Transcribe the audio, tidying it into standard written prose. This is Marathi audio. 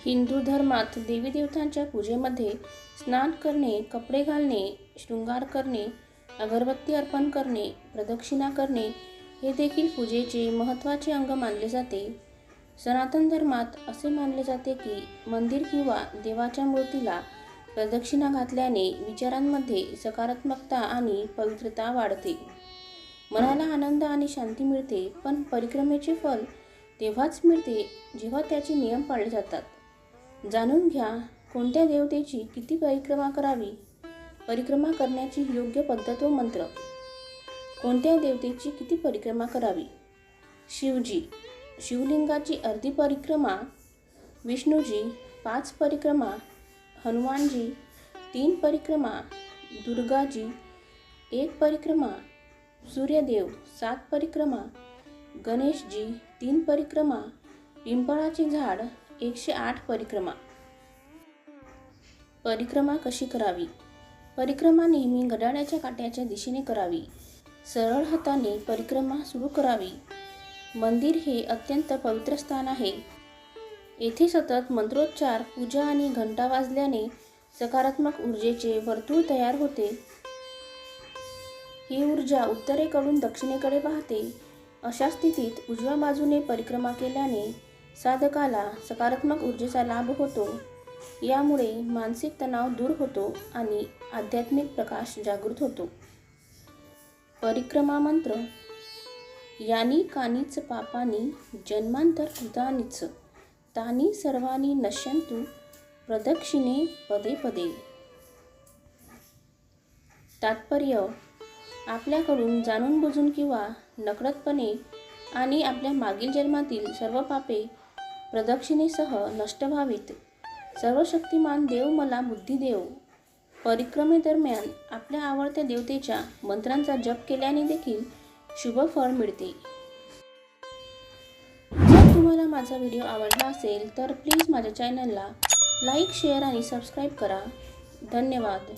हिंदू धर्मात देवी देवतांच्या पूजेमध्ये स्नान करणे, कपडे घालणे, शृंगार करणे, अगरबत्ती अर्पण करणे, प्रदक्षिणा करणे हे देखील पूजेचे महत्त्वाचे अंग मानले जाते. सनातन धर्मात असे मानले जाते की मंदिर किंवा देवाच्या मूर्तीला प्रदक्षिणा घातल्याने विचारांमध्ये सकारात्मकता आणि पवित्रता वाढते. मनाला आनंद आणि शांती मिळते. पण परिक्रमेचे फल तेव्हाच मिळते जेव्हा त्याचे नियम पाळले जातात. जाणून घ्या, कोणत्या देवतेची किती परिक्रमा करावी, परिक्रमा करण्याची योग्य पद्धत व मंत्र. कोणत्या देवतेची किती परिक्रमा करावी? शिवजी, शिवलिंगाची अर्धी परिक्रमा, विष्णूजी 5 परिक्रमा, हनुमानजी 3 परिक्रमा, दुर्गाजी 1 परिक्रमा, सूर्यदेव 7 परिक्रमा, गणेशजी 3 परिक्रमा, पिंपळाचे झाड 108 परिक्रमा. परिक्रमा कशी करावी? परिक्रमा नेहमी घड्याळाच्या काट्याच्या दिशेने करावी. सरळ हाताने परिक्रमा सुरू करावी. मंदिर हे अत्यंत पवित्र स्थान आहे. येथे सतत मंत्रोच्चार, पूजा आणि घंटा वाजल्याने सकारात्मक ऊर्जेचे वर्तुळ तयार होते. ही ऊर्जा उत्तरेकडून दक्षिणेकडे वाहते. अशा स्थितीत उजव्या बाजूने परिक्रमा केल्याने साधकाला सकारात्मक ऊर्जेचा लाभ होतो. यामुळे मानसिक तणाव दूर होतो आणि आध्यात्मिक प्रकाश जागृत होतो. परिक्रमा मंत्र: यानी कानीच पापानी जन्मांतर कृतानीच तानी सर्वानी नश्यंतु प्रदक्षिणे पदे पदे. तात्पर्य: आपल्याकडून जाणून बुजून किंवा नकळतपणे आणि आपल्या मागील जन्मातील सर्व पापे प्रदक्षिणेसह नष्ट व्हावीत. सर्वशक्तिमान देव मला बुद्धी देव. परिक्रमेदरम्यान आपल्या आवडत्या देवतेच्या मंत्रांचा जप केल्याने देखील शुभ फळ मिळते. जर तुम्हाला माझा व्हिडिओ आवडला असेल तर प्लीज माझ्या चॅनलला लाईक, शेअर आणि सबस्क्राईब करा. धन्यवाद.